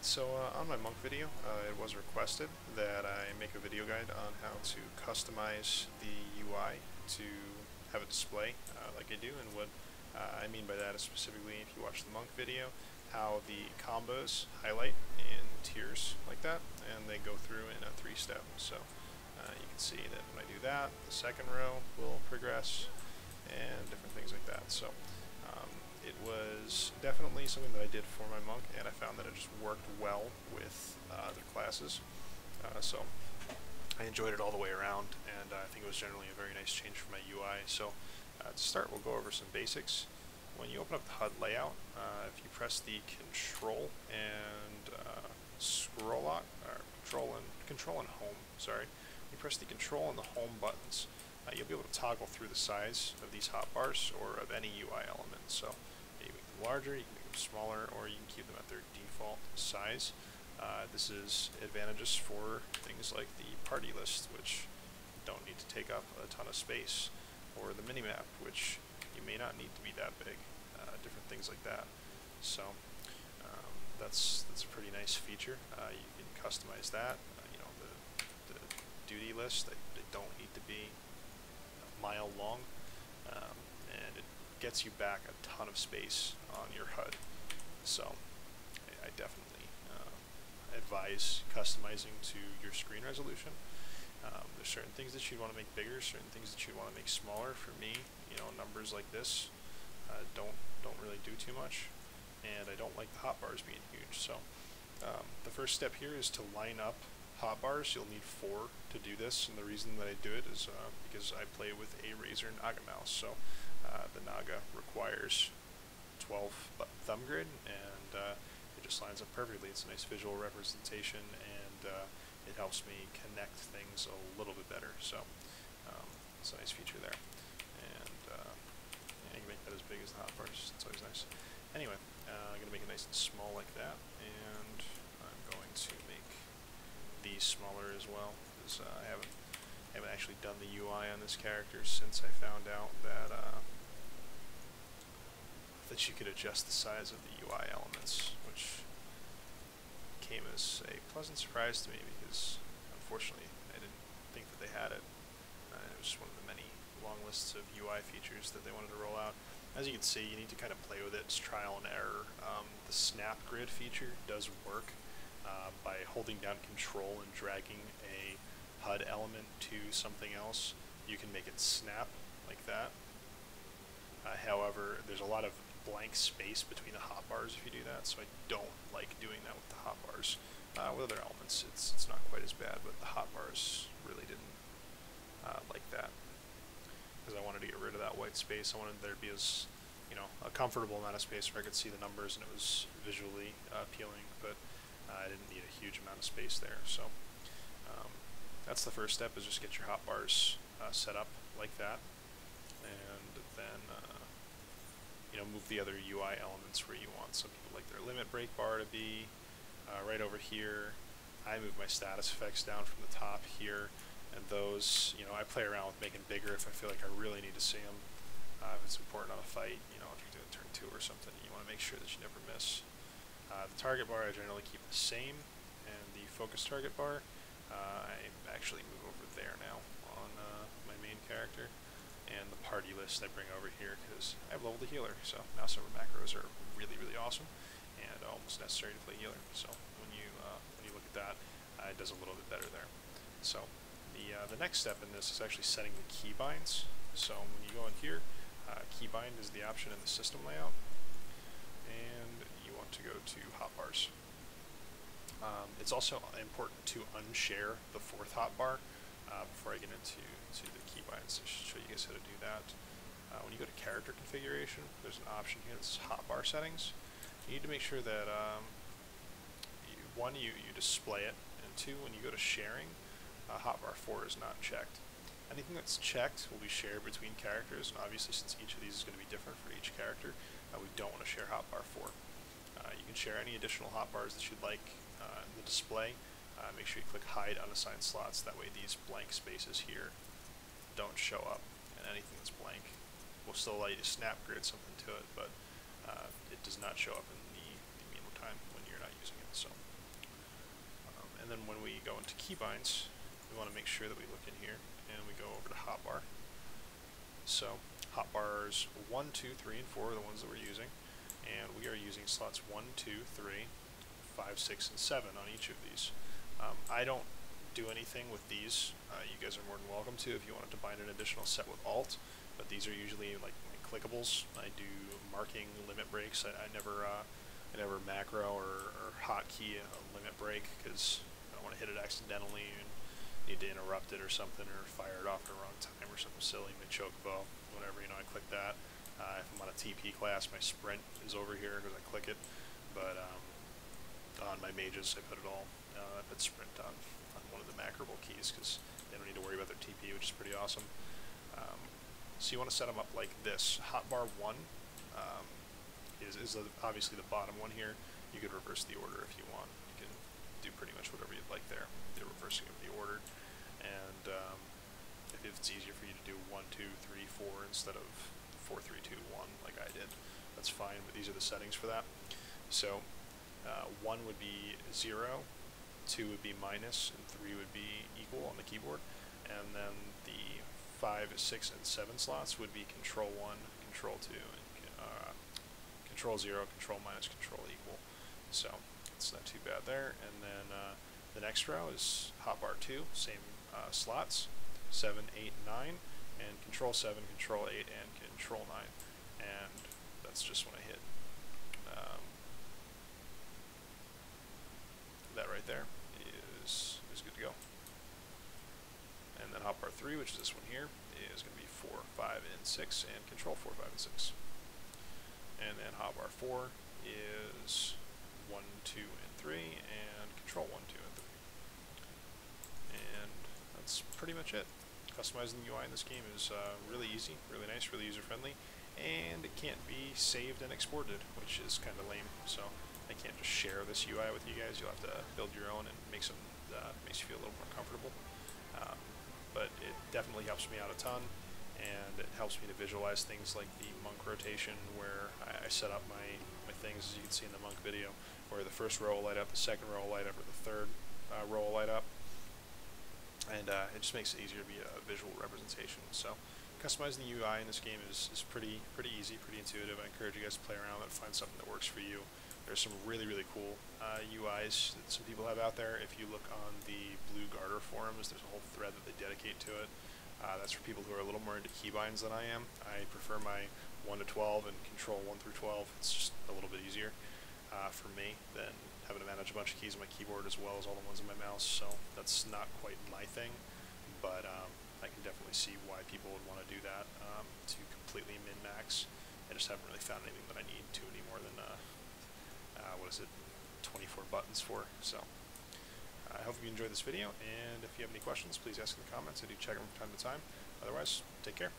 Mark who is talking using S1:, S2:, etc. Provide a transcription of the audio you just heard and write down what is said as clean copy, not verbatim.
S1: Alright, so on my monk video, it was requested that I make a video guide on how to customize the UI to have a display like I do, and what I mean by that is specifically, if you watch the monk video, how the combos highlight in tiers like that, and they go through in a 3-step. So you can see that when I do that, the second row will progress, and different things like that. So it was definitely something that I did for my monk, and I found that it just worked well with other classes. So I enjoyed it all the way around, and I think it was generally a very nice change for my UI. So to start, we'll go over some basics. When you open up the HUD layout, if you press the Control and scroll lock, or Control and Home, sorry, you press the Control and the Home buttons, you'll be able to toggle through the size of these hotbars or of any UI element. So you can make them larger, you can make them smaller, or you can keep them at their default size. This is advantageous for things like the party list, which don't need to take up a ton of space, or the minimap, which you may not need to be that big, different things like that. So that's a pretty nice feature. You can customize that. You know, the duty list, they don't need to be a mile long, and it gets you back a ton of space on your HUD. So I definitely advise customizing to your screen resolution. There's certain things that you'd want to make bigger, certain things that you'd want to make smaller. For me, you know, numbers like this don't really do too much, and I don't like the hotbars being huge. So the first step here is to line up hotbars. You'll need 4 to do this, and the reason that I do it is because I play with a Razer Naga mouse. So the Naga requires 12 thumb grid, and it just lines up perfectly. It's a nice visual representation, and it helps me connect things a little bit better. So it's a nice feature there. And yeah, you can make that as big as the hotbars. It's always nice. Anyway, I'm going to make it nice and small like that, and I'm going to make these smaller as well, because I haven't actually done the UI on this character since I found out that that you could adjust the size of the UI elements, which came as a pleasant surprise to me, because unfortunately I didn't think that they had it. It was just one of the many long lists of UI features that they wanted to roll out. As you can see, you need to kind of play with it. It's trial and error. The snap grid feature does work by holding down Control and dragging a HUD element to something else. You can make it snap like that. However, there's a lot of blank space between the hotbars if you do that, so I don't like doing that with the hotbars. With other elements, it's not quite as bad, but the hotbars really didn't like that, because I wanted to get rid of that white space. I wanted there to be a comfortable amount of space where I could see the numbers and it was visually appealing, but I didn't need a huge amount of space there. So that's the first step, is just get your hotbars set up like that, and then move the other UI elements where you want. Some people like their limit break bar to be right over here. I move my status effects down from the top here, and those, I play around with making bigger if I feel like I really need to see them. If it's important on a fight, if you're doing turn 2 or something, you want to make sure that you never miss. The target bar I generally keep the same, and the focus target bar, I actually move over there now on my main character. And the party list I bring over here because I've leveled the healer, so mouse over macros are really, really awesome and almost necessary to play healer. So when you look at that, it does a little bit better there. So the next step in this is actually setting the keybinds. So when you go in here, keybind is the option in the system layout, and you want to go to hotbars. It's also important to unshare the 4th hotbar before I get into the keybinds. I should show you guys how to do that. When you go to character configuration, there's an option here that's hotbar settings. You need to make sure that one, you display it, and 2, when you go to sharing, hotbar 4 is not checked. Anything that's checked will be shared between characters, and obviously since each of these is going to be different for each character, we don't want to share hotbar 4. You can share any additional hotbars that you'd like in the display. Make sure you click hide unassigned slots, that way these blank spaces here don't show up, and anything that's blank will still allow you to snap grid something to it, but it does not show up in the meantime when you're not using it. So into keybinds, we want to make sure that we look in here and we go over to hotbar. So hotbars 1, 2, 3, and 4 are the ones that we're using, and we are using slots 1, 2, 3, 5, 6, and 7 on each of these. I don't do anything with these. You guys are more than welcome to if you wanted to bind an additional set with Alt, but these are usually like my clickables. I do marking limit breaks. I never macro or hotkey a limit break because I don't want to hit it accidentally and need to interrupt it or something, or fire it off at the wrong time or something silly, mid chocobo, whatever, you know, I click that. If I'm on a TP class, my sprint is over here because I click it, but on my mages, I put it all, I put sprint on one of the macroable keys because they don't need to worry about their TP, which is pretty awesome. So you want to set them up like this. Hotbar 1 is obviously the bottom one here. You could reverse the order if you want. You can do pretty much whatever you'd like there, the reversing of the order. And if it's easier for you to do 1, 2, 3, 4 instead of 4, 3, 2, 1 like I did, that's fine, but these are the settings for that. So 1 would be 0, 2 would be minus, and 3 would be equal on the keyboard. And then the 5, 6, and 7 slots would be control 1, control 2, and control 0, control minus, control equal. So it's not too bad there. And then the next row is hotbar 2, same slots, 7, 8, 9, and control 7, control 8, and control 9. And that's just when I hit that right there is good to go. And then hotbar 3, which is this one here, is going to be 4, 5, and 6, and control 4, 5, and 6. And then hotbar 4 is 1, 2, and 3, and control 1, 2, and 3. And that's pretty much it. Customizing the UI in this game is really easy, really nice, really user-friendly, and it can't be saved and exported, which is kind of lame. So I can't just share this UI with you guys. You'll have to build your own and make some makes you feel a little more comfortable. But it definitely helps me out a ton, and it helps me to visualize things like the monk rotation, where I set up my things, as you can see in the monk video, where the first row will light up, the second row will light up, or the third row will light up, and it just makes it easier to be a visual representation. So customizing the UI in this game is pretty easy, pretty intuitive. I encourage you guys to play around with it, find something that works for you. There's some really cool UIs that some people have out there. If you look on the Blue Garter forums, there's a whole thread that they dedicate to it. That's for people who are a little more into keybinds than I am. I prefer my 1 to 12 and control 1 through 12. It's just a little bit easier for me than having to manage a bunch of keys on my keyboard as well as all the ones on my mouse. So that's not quite my thing, but I can definitely see why people would want to do that to completely min-max. I just haven't really found anything that I need to any more than 24 buttons for. So I hope you enjoyed this video, and if you have any questions, please ask in the comments. I do check them from time to time. Otherwise, take care.